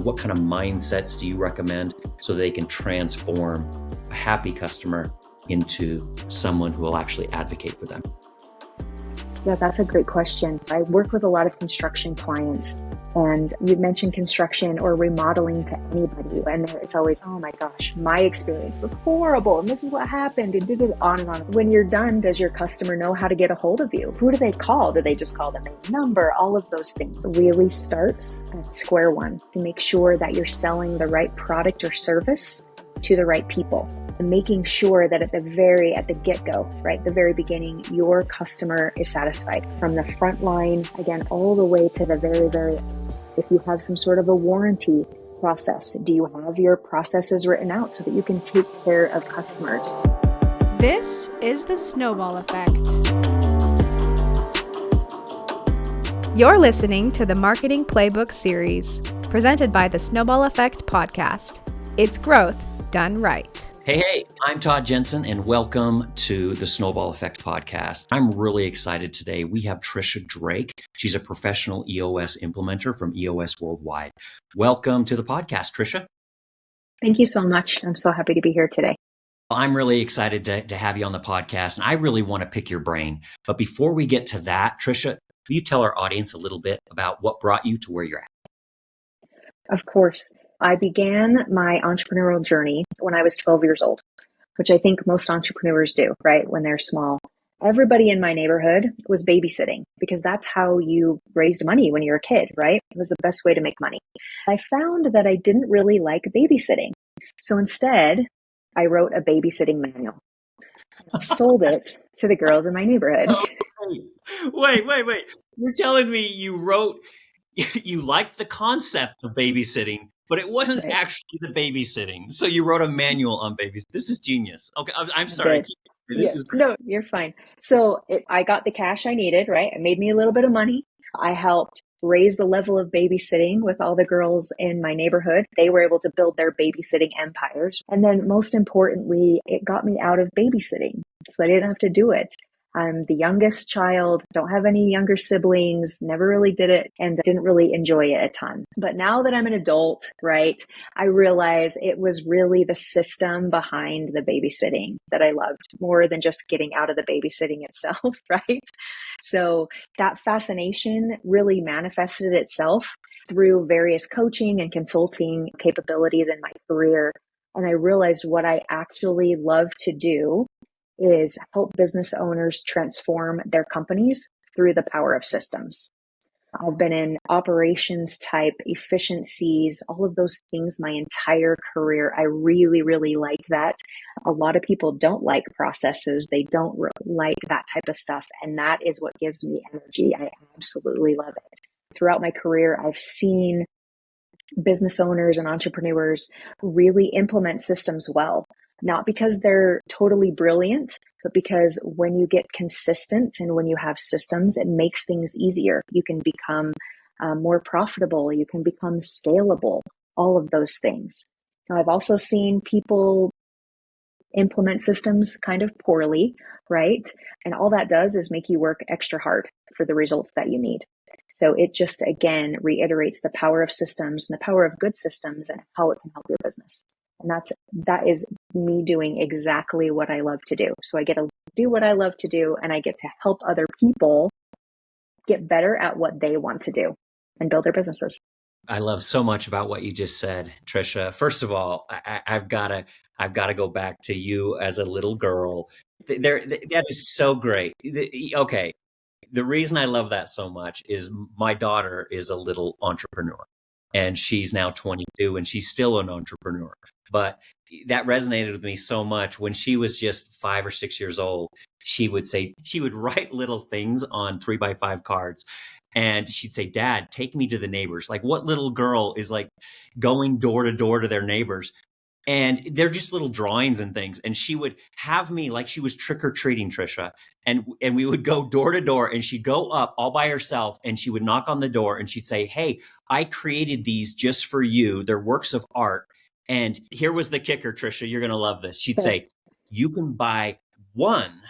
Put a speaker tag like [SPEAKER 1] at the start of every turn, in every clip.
[SPEAKER 1] What kind of mindsets do you recommend so they can transform a happy customer into someone who will actually advocate for them?
[SPEAKER 2] Yeah, that's a great question. I work with a lot of construction clients, and you mentioned construction or remodeling to anybody, and it's always, oh my gosh, my experience was horrible, and this is what happened, and on and on. When you're done, does your customer know how to get a hold of you? Who do they call? Do they just call the main number? All of those things really starts at square one to make sure that you're selling the right product or service to the right people, and making sure that at the get-go, right, the very beginning, your customer is satisfied from the front line, again, all the way to the very end. If you have some sort of a warranty process, do you have your processes written out so that you can take care of customers?
[SPEAKER 3] This is the Snowball Effect. You're listening to the Marketing Playbook series, presented by the Snowball Effect podcast. It's growth done right.
[SPEAKER 1] Hey, I'm Todd Jensen, and welcome to the Snowball Effect podcast. I'm really excited today. We have Tricia Drake. She's a professional EOS implementer from EOS Worldwide. Welcome to the podcast, Tricia.
[SPEAKER 2] Thank you so much. I'm so happy to be here today.
[SPEAKER 1] I'm really excited to have you on the podcast, and I really want to pick your brain. But before we get to that, Tricia, will you tell our audience a little bit about what brought you to where you're at?
[SPEAKER 2] Of course. I began my entrepreneurial journey when I was 12 years old, which I think most entrepreneurs do, right? When they're small. Everybody in my neighborhood was babysitting because that's how you raised money when you're a kid, right? It was the best way to make money. I found that I didn't really like babysitting. So instead, I wrote a babysitting manual. I sold it to the girls in my neighborhood.
[SPEAKER 1] Wait. You're telling me you liked the concept of babysitting, but it wasn't actually the babysitting. So you wrote a manual on babysitting. This is genius. Okay, I'm sorry. This is great.
[SPEAKER 2] No, you're fine. So I got the cash I needed, right? It made me a little bit of money. I helped raise the level of babysitting with all the girls in my neighborhood. They were able to build their babysitting empires. And then most importantly, it got me out of babysitting. So I didn't have to do it. I'm the youngest child, don't have any younger siblings, never really did it, and didn't really enjoy it a ton. But now that I'm an adult, right, I realize it was really the system behind the babysitting that I loved more than just getting out of the babysitting itself, right? So that fascination really manifested itself through various coaching and consulting capabilities in my career. And I realized what I actually love to do is help business owners transform their companies through the power of systems. I've been in operations type efficiencies, all of those things my entire career. I really, really like that. A lot of people don't like processes. They don't like that type of stuff. And that is what gives me energy. I absolutely love it. Throughout my career, I've seen business owners and entrepreneurs really implement systems well. Not because they're totally brilliant, but because when you get consistent and when you have systems, it makes things easier. You can become more profitable. You can become scalable, all of those things. Now, I've also seen people implement systems kind of poorly, right? And all that does is make you work extra hard for the results that you need. So it just, again, reiterates the power of systems and the power of good systems and how it can help your business. And that is me doing exactly what I love to do. So I get to do what I love to do, and I get to help other people get better at what they want to do and build their businesses.
[SPEAKER 1] I love so much about what you just said, Tricia. First of all, I've got to go back to you as a little girl. That is so great. Okay, the reason I love that so much is my daughter is a little entrepreneur, and she's now 22, and she's still an entrepreneur. But that resonated with me so much. When she was just 5 or 6 years old, she would write little things on 3x5 cards. And she'd say, "Dad, take me to the neighbors." Like, what little girl is like going door to door to their neighbors? And they're just little drawings and things. And she would have me like she was trick or treating, Tricia. And we would go door to door, and she'd go up all by herself, and she would knock on the door, and she'd say, "Hey, I created these just for you. They're works of art." And here was the kicker, Tricia. You're going to love this. She'd say, "You can buy one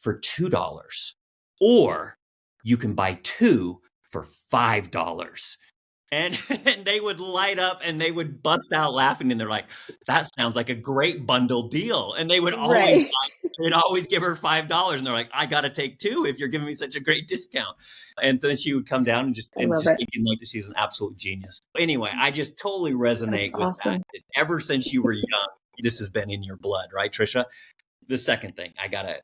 [SPEAKER 1] for $2, or you can buy two for $5. And, and they would light up and they would bust out laughing. And they're like, that sounds like a great bundle deal. And
[SPEAKER 2] Right.
[SPEAKER 1] they'd always give her $5. And they're like, I got to take two if you're giving me such a great discount. And then she would come down
[SPEAKER 2] I
[SPEAKER 1] and
[SPEAKER 2] love
[SPEAKER 1] just
[SPEAKER 2] it.
[SPEAKER 1] thinking like she's an absolute genius. Anyway, I just totally
[SPEAKER 2] That's
[SPEAKER 1] resonate with that.
[SPEAKER 2] awesome.
[SPEAKER 1] And ever since you were young, this has been in your blood, right, Tricia? The second thing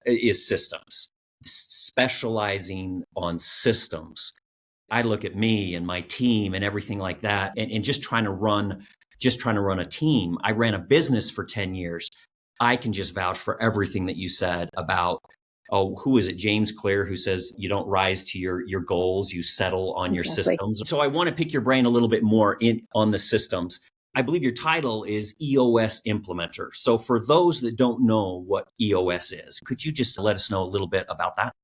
[SPEAKER 1] is systems, specializing on systems. I look at me and my team and everything like that, and just trying to run a team. I ran a business for 10 years. I can just vouch for everything that you said about, who is it? James Clear, who says you don't rise to your goals, you settle on your
[SPEAKER 2] Exactly.
[SPEAKER 1] systems. So I want to pick your brain a little bit more on the systems. I believe your title is EOS Implementer. So for those that don't know what EOS is, could you just let us know a little bit about that?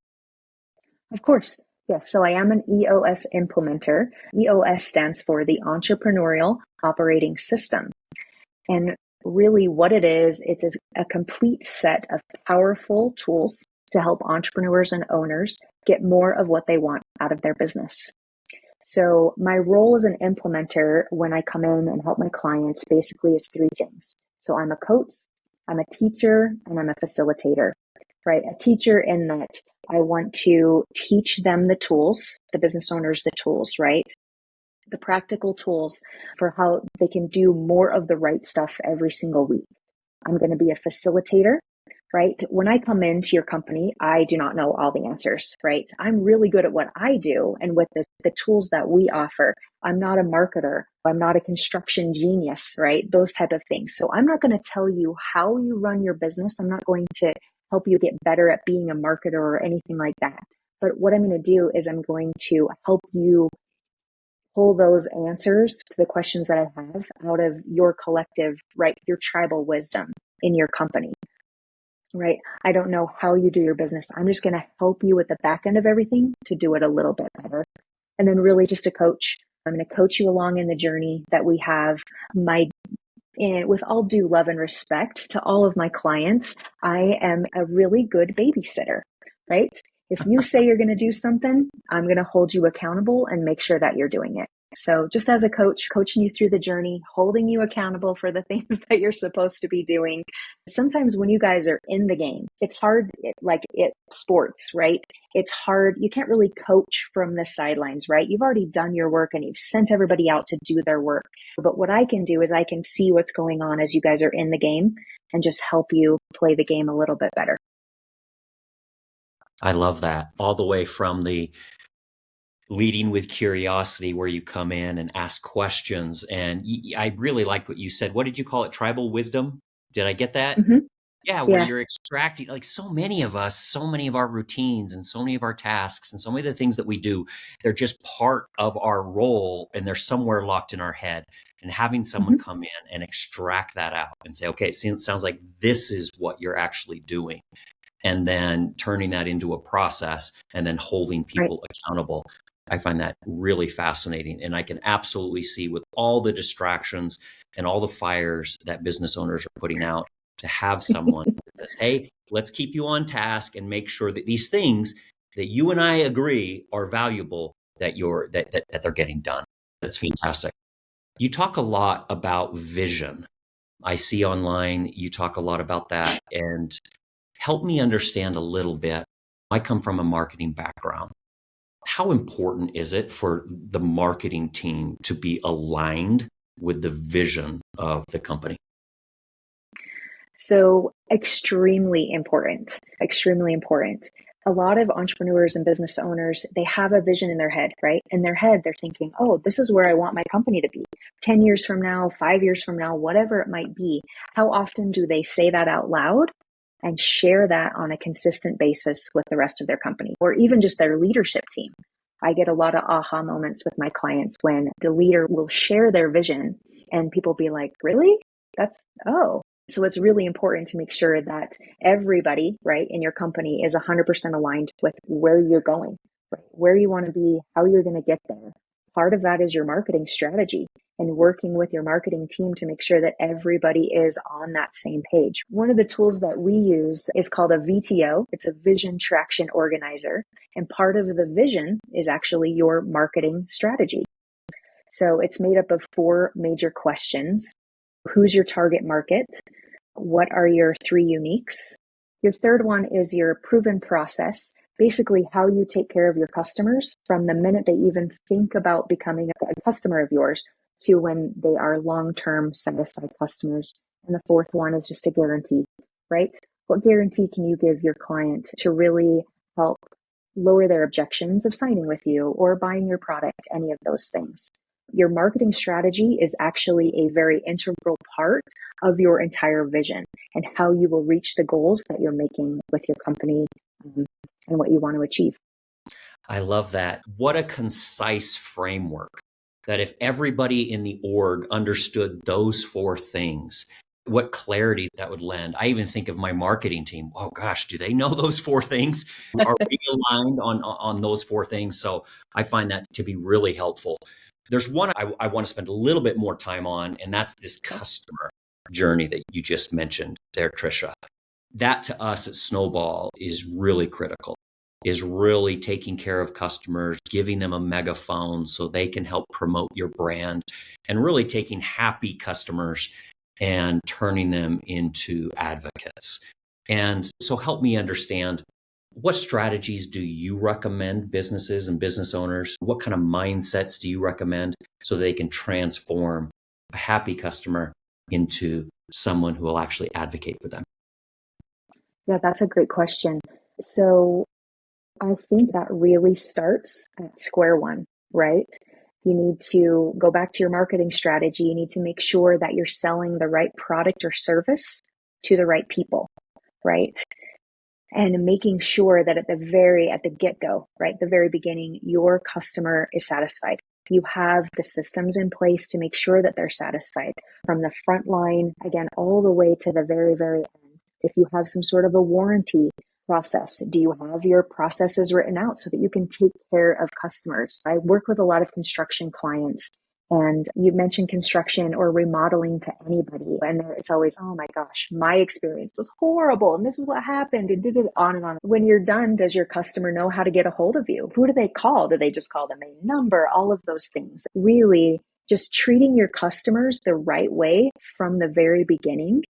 [SPEAKER 2] Of course. Yes. So I am an EOS implementer. EOS stands for the Entrepreneurial Operating System. And really what it is, it's a complete set of powerful tools to help entrepreneurs and owners get more of what they want out of their business. So my role as an implementer when I come in and help my clients basically is three things. So I'm a coach, I'm a teacher, and I'm a facilitator, right? A teacher in that I want to teach them the tools, the business owners, the tools, right? The practical tools for how they can do more of the right stuff every single week. I'm going to be a facilitator, right? When I come into your company, I do not know all the answers, right? I'm really good at what I do and with the tools that we offer. I'm not a marketer. I'm not a construction genius, right? Those type of things. So I'm not going to tell you how you run your business. I'm not going to help you get better at being a marketer or anything like that. But what I'm going to do is I'm going to help you pull those answers to the questions that I have out of your collective, right? Your tribal wisdom in your company, right? I don't know how you do your business. I'm just going to help you with the back end of everything to do it a little bit better. And then really just a coach. I'm going to coach you along in the journey that we have. And with all due love and respect to all of my clients, I am a really good babysitter, right? If you say you're going to do something, I'm going to hold you accountable and make sure that you're doing it. So just as a coach, coaching you through the journey, holding you accountable for the things that you're supposed to be doing. Sometimes when you guys are in the game, it's hard, like sports, right? It's hard. You can't really coach from the sidelines, right? You've already done your work and you've sent everybody out to do their work. But what I can do is I can see what's going on as you guys are in the game and just help you play the game a little bit better.
[SPEAKER 1] I love that. All the way from the leading with curiosity, where you come in and ask questions. And I really like what you said. What did you call it? Tribal wisdom? Did I get that?
[SPEAKER 2] Mm-hmm.
[SPEAKER 1] Yeah, where you're extracting, like so many of us, so many of our routines and so many of our tasks and so many of the things that we do, they're just part of our role and they're somewhere locked in our head. And having someone come in and extract that out and say, okay, it sounds like this is what you're actually doing. And then turning that into a process and then holding people accountable. I find that really fascinating. And I can absolutely see with all the distractions and all the fires that business owners are putting out, to have someone that says, hey, let's keep you on task and make sure that these things that you and I agree are valuable, that they're getting done. That's fantastic. You talk a lot about vision. I see online you talk a lot about that, and help me understand a little bit. I come from a marketing background. How important is it for the marketing team to be aligned with the vision of the company?
[SPEAKER 2] So extremely important, extremely important. A lot of entrepreneurs and business owners, they have a vision in their head, right? In their head, they're thinking, oh, this is where I want my company to be 10 years from now, 5 years from now, whatever it might be. How often do they say that out loud and share that on a consistent basis with the rest of their company or even just their leadership team? I get a lot of aha moments with my clients when the leader will share their vision and people be like, really? So it's really important to make sure that everybody, right, in your company is 100% aligned with where you're going, right? Where you want to be, how you're going to get there. Part of that is your marketing strategy and working with your marketing team to make sure that everybody is on that same page. One of the tools that we use is called a VTO. It's a Vision Traction Organizer. And part of the vision is actually your marketing strategy. So it's made up of 4 major questions. Who's your target market? What are your 3 uniques? Your third one is your proven process, basically how you take care of your customers from the minute they even think about becoming a customer of yours to when they are long-term satisfied customers. And the fourth one is just a guarantee, right? What guarantee can you give your client to really help lower their objections of signing with you or buying your product, any of those things? Your marketing strategy is actually a very integral part of your entire vision and how you will reach the goals that you're making with your company and what you want to achieve.
[SPEAKER 1] I love that. What a concise framework that if everybody in the org understood those 4 things, what clarity that would lend. I even think of my marketing team. Oh gosh, do they know those 4 things? Are we aligned on those 4 things? So I find that to be really helpful. There's one I want to spend a little bit more time on, and that's this customer journey that you just mentioned there, Tricia. That to us at Snowball is really critical, is really taking care of customers, giving them a megaphone so they can help promote your brand, and really taking happy customers and turning them into advocates. And so help me understand, what strategies do you recommend businesses and business owners? What kind of mindsets do you recommend so they can transform a happy customer into someone who will actually advocate for them?
[SPEAKER 2] Yeah, that's a great question. So I think that really starts at square one, right? You need to go back to your marketing strategy. You need to make sure that you're selling the right product or service to the right people, right? And making sure that at the get-go, right, the very beginning, your customer is satisfied. You have the systems in place to make sure that they're satisfied from the front line, again, all the way to the very, very end. If you have some sort of a warranty process, do you have your processes written out so that you can take care of customers? I work with a lot of construction clients, and you mentioned construction or remodeling to anybody, and it's always, oh my gosh, my experience was horrible, and this is what happened, and did it on and on. When you're done, does your customer know how to get a hold of you? Who do they call? Do they just call the main number? All of those things. Really, just treating your customers the right way from the very beginning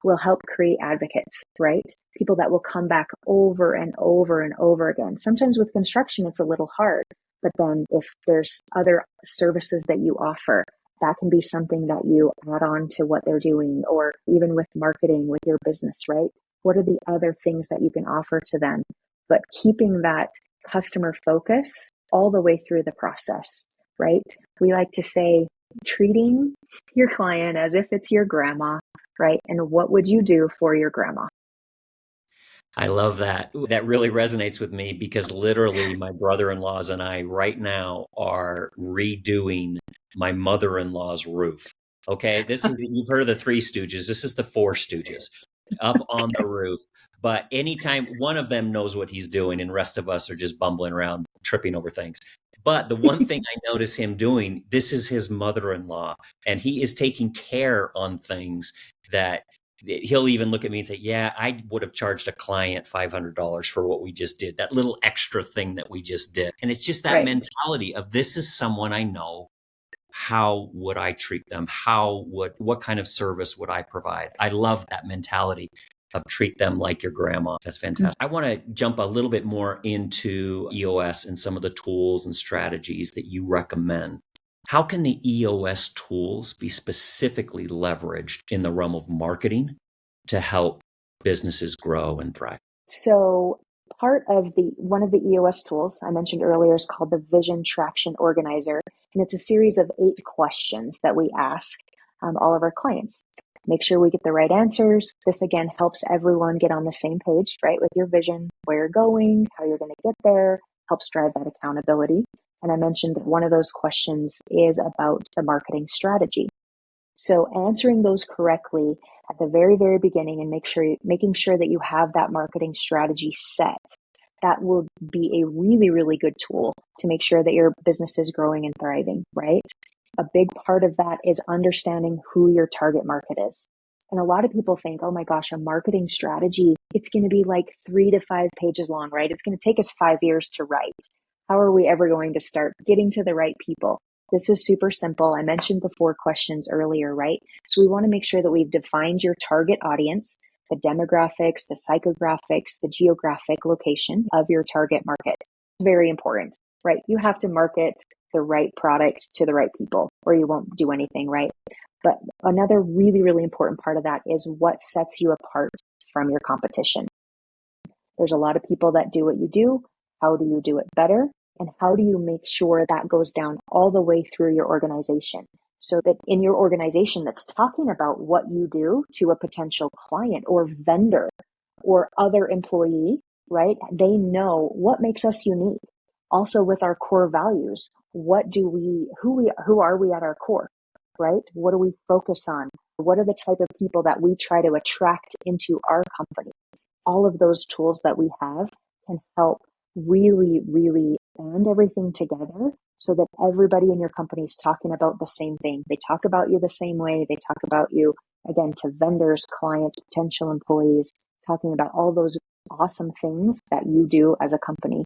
[SPEAKER 2] will help create advocates, right? People that will come back over and over and over again. Sometimes with construction, it's a little hard. But then if there's other services that you offer, that can be something that you add on to what they're doing, or even with marketing with your business, right? What are the other things that you can offer to them? But keeping that customer focus all the way through the process, right? We like to say, treating your client as if it's your grandma, right? And what would you do for your grandma?
[SPEAKER 1] I love that. That really resonates with me because literally my brother-in-laws and I right now are redoing my mother-in-law's roof. Okay, you've heard of the Three Stooges. This is the Four Stooges up on the roof. But anytime one of them knows what he's doing and the rest of us are just bumbling around, tripping over things. But the one thing I notice him doing, this is his mother-in-law, and he is taking care on things that he'll even look at me and say, yeah, I would have charged a client $500 for what we just did, that little extra thing that we just did. And it's just that
[SPEAKER 2] Right.
[SPEAKER 1] mentality of, this is someone I know. How would I treat them? What kind of service would I provide? I love that mentality of treat them like your grandma. That's fantastic. I want to jump a little bit more into EOS and some of the tools and strategies that you recommend. How can the EOS tools be specifically leveraged in the realm of marketing to help businesses grow and thrive?
[SPEAKER 2] So part of one of the EOS tools I mentioned earlier is called the Vision Traction Organizer. And it's a series of 8 questions that we ask all of our clients. Make sure we get the right answers. This again helps everyone get on the same page, right? With your vision, where you're going, how you're going to get there, helps drive that accountability. And I mentioned that one of those questions is about the marketing strategy. So answering those correctly at the very, very beginning and making sure that you have that marketing strategy set, that will be a really, really good tool to make sure that your business is growing and thriving, right? A big part of that is understanding who your target market is. And a lot of people think, oh my gosh, a marketing strategy, it's going to be like 3 to 5 pages long, right? It's going to take us 5 years to write. How are we ever going to start getting to the right people? This is super simple. I mentioned the 4 questions earlier, right? So we want to make sure that we've defined your target audience, the demographics, the psychographics, the geographic location of your target market. Very important, right? You have to market the right product to the right people or you won't do anything, right? But another really, really important part of that is what sets you apart from your competition. There's a lot of people that do what you do. How do you do it better? And how do you make sure that goes down all the way through your organization? So that in your organization that's talking about what you do to a potential client or vendor or other employee, right? They know what makes us unique. Also with our core values, who are we at our core, right? What do we focus on? What are the type of people that we try to attract into our company? All of those tools that we have can help really, really band everything together so that everybody in your company is talking about the same thing. They talk about you the same way. They talk about you, again, to vendors, clients, potential employees, talking about all those awesome things that you do as a company.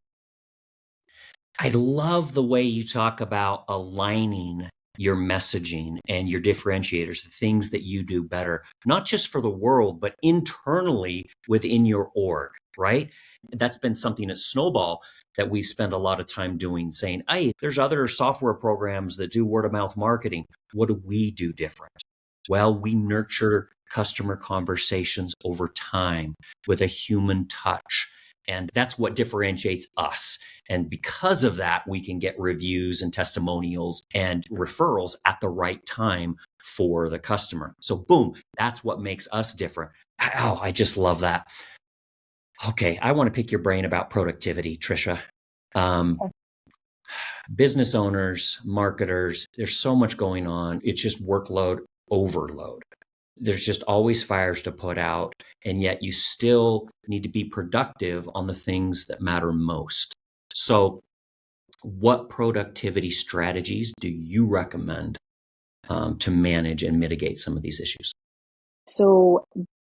[SPEAKER 1] I love the way you talk about aligning your messaging and your differentiators, the things that you do better, not just for the world, but internally within your org, right? That's been something at Snowball that we've spent a lot of time doing, saying, hey, there's other software programs that do word of mouth marketing. What do we do different? Well, we nurture customer conversations over time with a human touch. And that's what differentiates us. And because of that, we can get reviews and testimonials and referrals at the right time for the customer. So boom, that's what makes us different. Oh, I just love that. Okay, I want to pick your brain about productivity, Tricia. Business owners, marketers, there's so much going on. It's just workload overload. There's just always fires to put out, and yet you still need to be productive on the things that matter most. So what productivity strategies do you recommend to manage and mitigate some of these issues?
[SPEAKER 2] So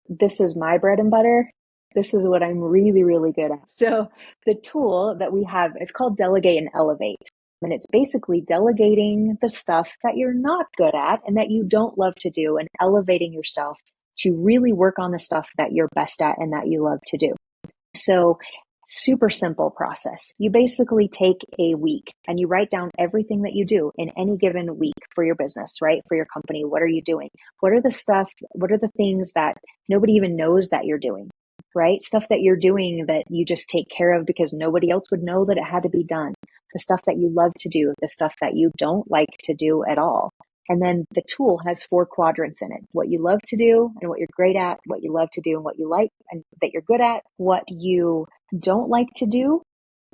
[SPEAKER 2] this is my bread and butter. This is what I'm really, really good at. So the tool that we have is called Delegate and Elevate. And it's basically delegating the stuff that you're not good at and that you don't love to do and elevating yourself to really work on the stuff that you're best at and that you love to do. So super simple process. You basically take a week and you write down everything that you do in any given week for your business, right? For your company. What are you doing? What are the things that nobody even knows that you're doing, right? Stuff that you're doing that you just take care of because nobody else would know that it had to be done. The stuff that you love to do, the stuff that you don't like to do at all. And then the tool has 4 quadrants in it. What you love to do and what you're great at, what you love to do and what you like and that you're good at, what you don't like to do,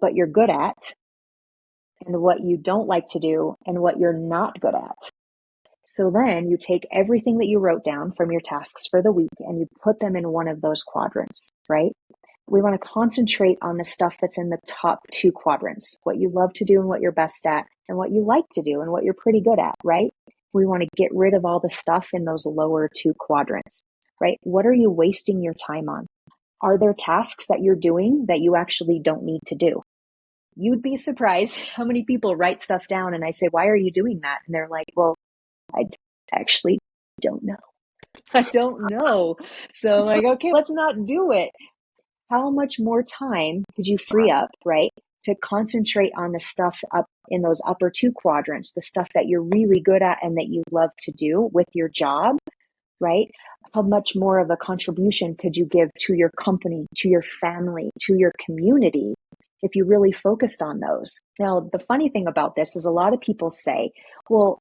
[SPEAKER 2] but you're good at, and what you don't like to do and what you're not good at. So then you take everything that you wrote down from your tasks for the week and you put them in one of those quadrants, right? We want to concentrate on the stuff that's in the top 2 quadrants, what you love to do and what you're best at, and what you like to do and what you're pretty good at, right? We want to get rid of all the stuff in those lower 2 quadrants, right? What are you wasting your time on? Are there tasks that you're doing that you actually don't need to do? You'd be surprised how many people write stuff down and I say, why are you doing that? And they're like, well, I actually don't know. I don't know. So like, okay, let's not do it. How much more time could you free up, right, to concentrate on the stuff up in those upper 2 quadrants, the stuff that you're really good at and that you love to do with your job, right? How much more of a contribution could you give to your company, to your family, to your community if you really focused on those? Now, the funny thing about this is a lot of people say, well,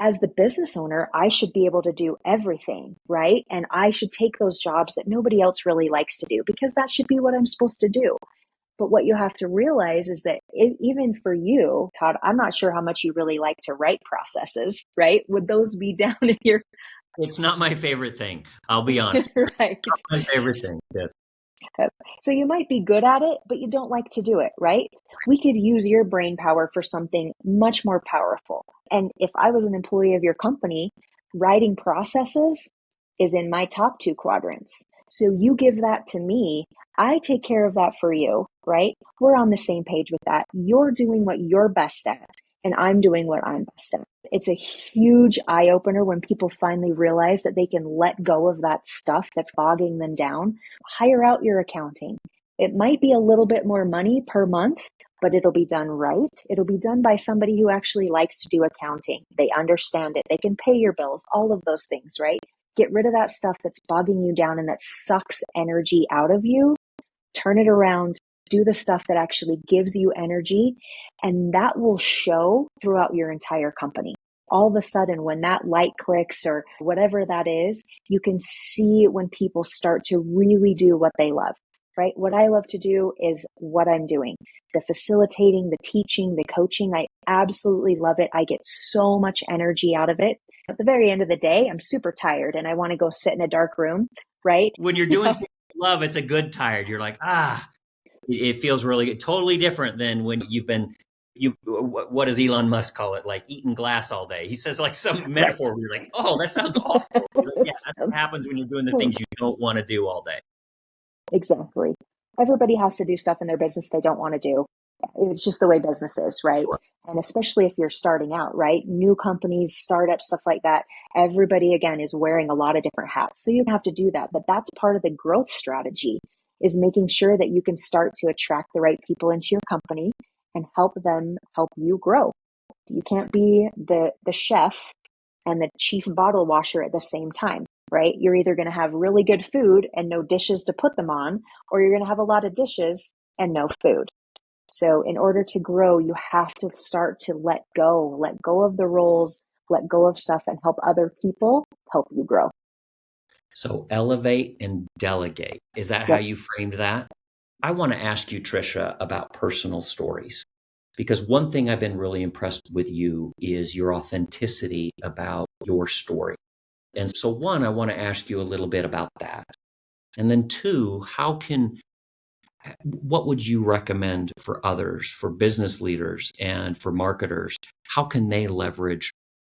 [SPEAKER 2] as the business owner, I should be able to do everything, right? And I should take those jobs that nobody else really likes to do because that should be what I'm supposed to do. But what you have to realize is that even for you, Todd, I'm not sure how much you really like to write processes, right? Would those be down in your...
[SPEAKER 1] It's not my favorite thing. I'll be honest.
[SPEAKER 2] Right.
[SPEAKER 1] It's not my favorite thing. Yes.
[SPEAKER 2] So you might be good at it, but you don't like to do it, right? We could use your brain power for something much more powerful. And if I was an employee of your company, writing processes is in my top 2 quadrants. So you give that to me. I take care of that for you, right? We're on the same page with that. You're doing what you're best at. and I'm doing what I'm best at. It's a huge eye opener when people finally realize that they can let go of that stuff that's bogging them down. Hire out your accounting. It might be a little bit more money per month, but it'll be done right. It'll be done by somebody who actually likes to do accounting. They understand it. They can pay your bills, all of those things, right? Get rid of that stuff that's bogging you down and that sucks energy out of you. Turn it around. Do the stuff that actually gives you energy, and that will show throughout your entire company. All of a sudden, when that light clicks or whatever that is, you can see when people start to really do what they love, right? What I love to do is what I'm doing. The facilitating, the teaching, the coaching, I absolutely love it. I get so much energy out of it. At the very end of the day, I'm super tired and I want to go sit in a dark room, right?
[SPEAKER 1] When you're doing things you love, it's a good tired. You're like, it feels really good. Totally different than when you've been, what does Elon Musk call it? Like eating glass all day. He says like some metaphor where you're like, oh, that sounds awful. Like, yeah, that's what happens when you're doing the things you don't want to do all day.
[SPEAKER 2] Exactly. Everybody has to do stuff in their business they don't want to do. It's just the way business is, right?
[SPEAKER 1] Sure.
[SPEAKER 2] And especially if you're starting out, right? New companies, startups, stuff like that. Everybody, again, is wearing a lot of different hats. So you have to do that. But that's part of the growth strategy, is making sure that you can start to attract the right people into your company and help them help you grow. You can't be the chef and the chief bottle washer at the same time, right? You're either going to have really good food and no dishes to put them on, or you're going to have a lot of dishes and no food. So in order to grow, you have to start to let go of the roles, let go of stuff, and help other people help you grow.
[SPEAKER 1] So elevate and delegate. Is that how you framed that? I want to ask you, Tricia, about personal stories, because one thing I've been really impressed with you is your authenticity about your story. And so one, I want to ask you a little bit about that. And then two, what would you recommend for others, for business leaders and for marketers? How can they leverage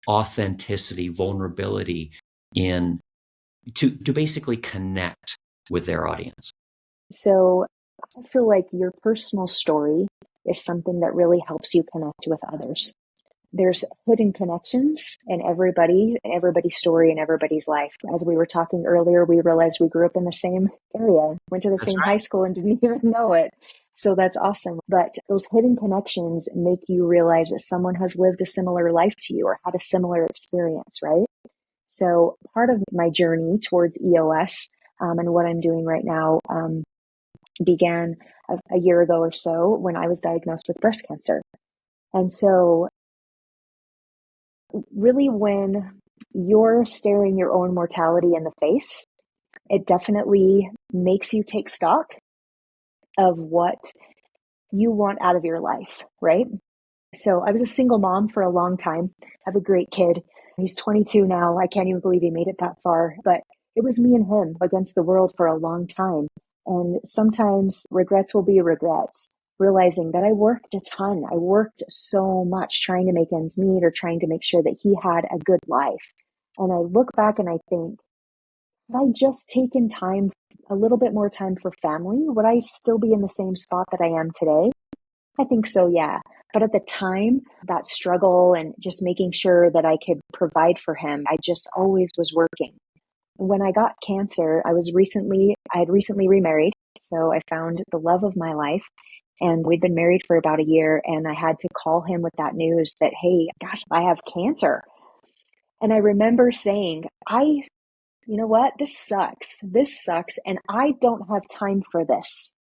[SPEAKER 1] authenticity, vulnerability to basically connect with their audience?
[SPEAKER 2] So I feel like your personal story is something that really helps you connect with others. There's hidden connections in everybody's story, and everybody's life. As we were talking earlier, we realized we grew up in the same area, went to the same high school and didn't even know it. So that's awesome. But those hidden connections make you realize that someone has lived a similar life to you or had a similar experience, right? So part of my journey towards EOS and what I'm doing right now began a year ago or so when I was diagnosed with breast cancer. And so really, when you're staring your own mortality in the face, it definitely makes you take stock of what you want out of your life, right? So I was a single mom for a long time. I have a great kid. He's 22 now. I can't even believe he made it that far. But it was me and him against the world for a long time. And sometimes regrets will be regrets. Realizing that I worked a ton. I worked so much trying to make ends meet or trying to make sure that he had a good life. And I look back and I think, had I just taken time, a little bit more time for family, would I still be in the same spot that I am today? I think so, yeah. But at the time, that struggle and just making sure that I could provide for him, I just always was working. When I got cancer, I had recently remarried. So I found the love of my life. And we'd been married for about a year, and I had to call him with that news that, hey, gosh, I have cancer. And I remember saying, you know what? This sucks. This sucks. And I don't have time for this.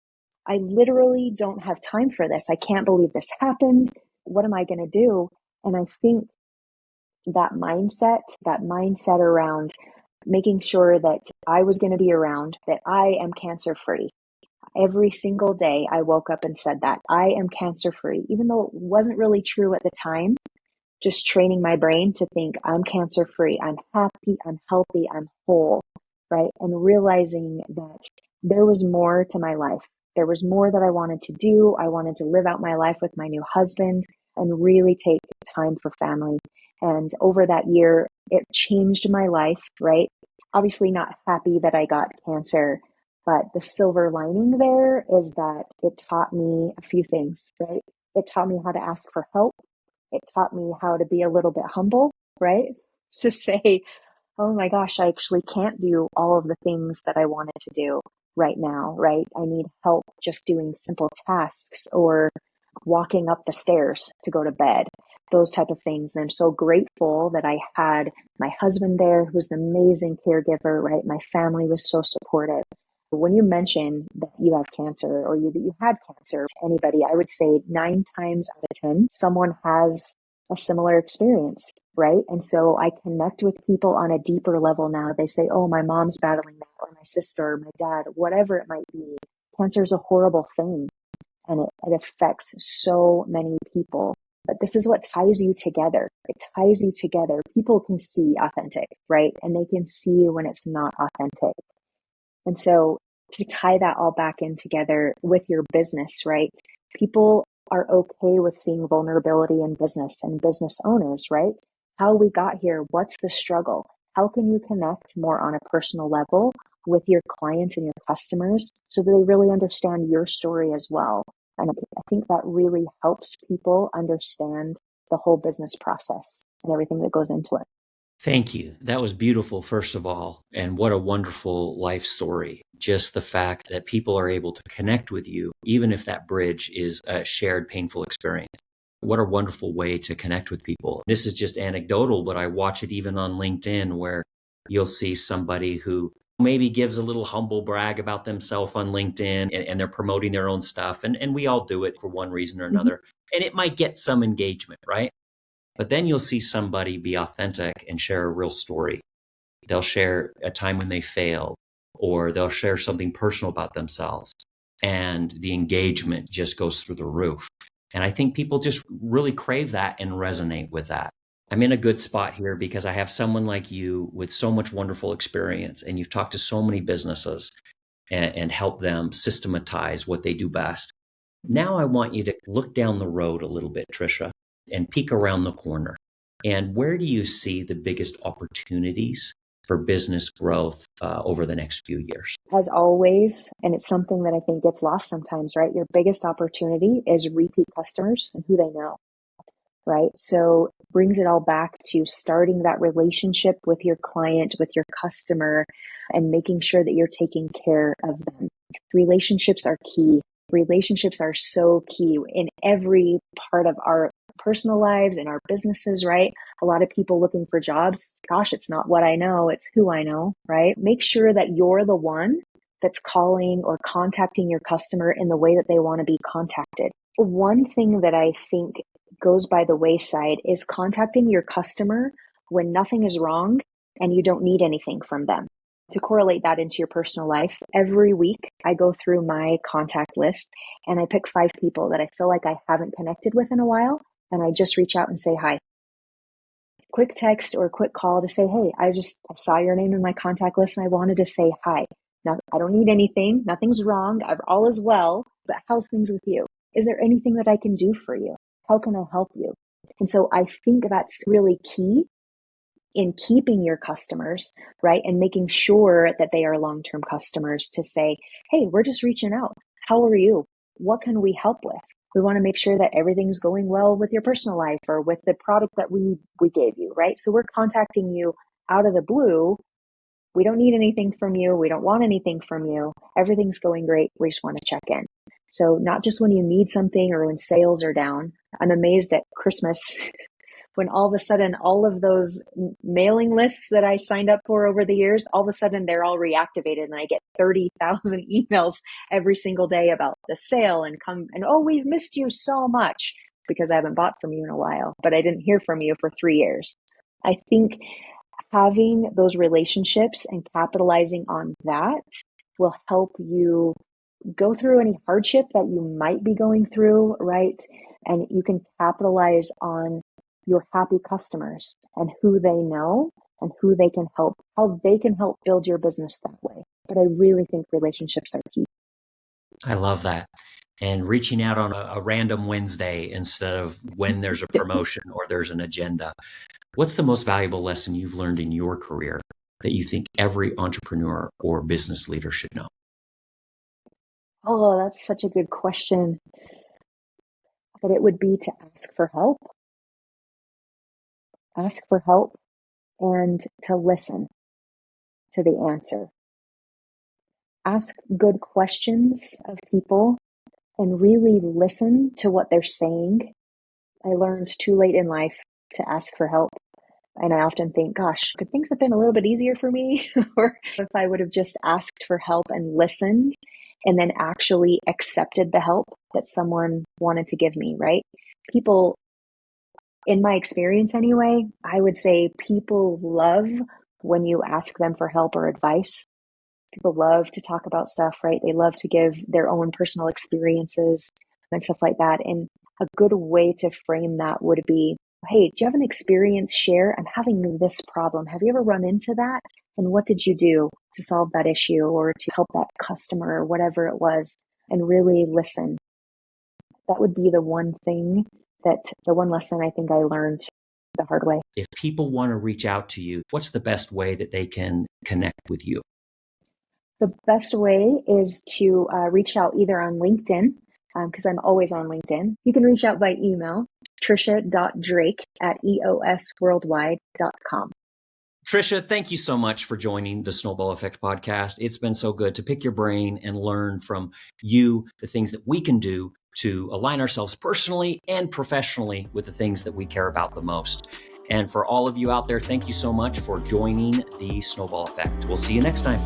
[SPEAKER 2] I literally don't have time for this. I can't believe this happened. What am I going to do? And I think that mindset around making sure that I was going to be around, that I am cancer free. Every single day I woke up and said that I am cancer free, even though it wasn't really true at the time. Just training my brain to think I'm cancer free, I'm happy, I'm healthy, I'm whole, right? And realizing that there was more to my life. There was more that I wanted to do. I wanted to live out my life with my new husband and really take time for family. And over that year, it changed my life, right? Obviously not happy that I got cancer, but the silver lining there is that it taught me a few things, right? It taught me how to ask for help. It taught me how to be a little bit humble, right? To say, oh my gosh, I actually can't do all of the things that I wanted to do right now, right? I need help just doing simple tasks or walking up the stairs to go to bed, those type of things. And I'm so grateful that I had my husband there, who's an amazing caregiver, right? My family was so supportive. When you mention that you have cancer or that you had cancer to anybody, I would say 9 times out of 10, someone has a similar experience, right? And so I connect with people on a deeper level now. They say, oh, my mom's battling that, or my sister, or my dad, whatever it might be. Cancer is a horrible thing, and it affects so many people. But this is what ties you together. It ties you together. People can see authentic, right? And they can see when it's not authentic. And so to tie that all back in together with your business, right? People are okay with seeing vulnerability in business and business owners, right? How we got here, what's the struggle? How can you connect more on a personal level with your clients and your customers so that they really understand your story as well? And I think that really helps people understand the whole business process and everything that goes into it.
[SPEAKER 1] Thank you. That was beautiful, first of all. And what a wonderful life story. Just the fact that people are able to connect with you, even if that bridge is a shared painful experience. What a wonderful way to connect with people. This is just anecdotal, but I watch it even on LinkedIn, where you'll see somebody who maybe gives a little humble brag about themselves on LinkedIn, and they're promoting their own stuff. And we all do it for one reason or another. And it might get some engagement, right? But then you'll see somebody be authentic and share a real story. They'll share a time when they failed, or they'll share something personal about themselves. And the engagement just goes through the roof. And I think people just really crave that and resonate with that. I'm in a good spot here because I have someone like you with so much wonderful experience, and you've talked to so many businesses and helped them systematize what they do best. Now I want you to look down the road a little bit, Tricia, and peek around the corner. And where do you see the biggest opportunities for business growth over the next few years?
[SPEAKER 2] As always, and it's something that I think gets lost sometimes, right? Your biggest opportunity is repeat customers and who they know, right? So it brings it all back to starting that relationship with your client, with your customer, and making sure that you're taking care of them. Relationships are key. Relationships are so key in every part of our personal lives and our businesses, right? A lot of people looking for jobs, gosh, it's not what I know, it's who I know, right? Make sure that you're the one that's calling or contacting your customer in the way that they want to be contacted. One thing that I think goes by the wayside is contacting your customer when nothing is wrong and you don't need anything from them. To correlate that into your personal life, every week I go through my contact list and I pick 5 people that I feel like I haven't connected with in a while, and I just reach out and say hi. Quick text or a quick call to say, hey, I saw your name in my contact list and I wanted to say hi. Now, I don't need anything. Nothing's wrong. All is well. But how's things with you? Is there anything that I can do for you? How can I help you? And so I think that's really key in keeping your customers, right? And making sure that they are long-term customers, to say, hey, we're just reaching out. How are you? What can we help with? We want to make sure that everything's going well with your personal life or with the product that we gave you, right? So we're contacting you out of the blue. We don't need anything from you. We don't want anything from you. Everything's going great. We just want to check in. So not just when you need something or when sales are down. I'm amazed at Christmas when all of a sudden all of those mailing lists that I signed up for over the years, all of a sudden they're all reactivated and I get 30,000 emails every single day about the sale and oh, we've missed you so much, because I haven't bought from you in a while, but I didn't hear from you for 3 years. I think having those relationships and capitalizing on that will help you go through any hardship that you might be going through, right? And you can capitalize on your happy customers and who they know and who they can help, how they can help build your business that way. But I really think relationships are key.
[SPEAKER 1] I love that. And reaching out on a random Wednesday instead of when there's a promotion or there's an agenda. What's the most valuable lesson you've learned in your career that you think every entrepreneur or business leader should know?
[SPEAKER 2] Oh, that's such a good question. But it would be to ask for help. ask for help, and to listen to the answer. Ask good questions of people and really listen to what they're saying. I learned too late in life to ask for help. And I often think, gosh, could things have been a little bit easier for me? Or if I would have just asked for help and listened and then actually accepted the help that someone wanted to give me, right? People, in my experience anyway, I would say people love when you ask them for help or advice. People love to talk about stuff, right? They love to give their own personal experiences and stuff like that. And a good way to frame that would be, hey, do you have an experience? Share. I'm having this problem. Have you ever run into that? And what did you do to solve that issue or to help that customer or whatever it was? And really listen. That would be the one lesson I think I learned the hard way.
[SPEAKER 1] If people want to reach out to you, what's the best way that they can connect with you?
[SPEAKER 2] The best way is to reach out either on LinkedIn, because I'm always on LinkedIn. You can reach out by email, tricia.drake@eosworldwide.com.
[SPEAKER 1] Tricia, thank you so much for joining the Snowball Effect podcast. It's been so good to pick your brain and learn from you the things that we can do to align ourselves personally and professionally with the things that we care about the most. And for all of you out there, thank you so much for joining the Snowball Effect. We'll see you next time.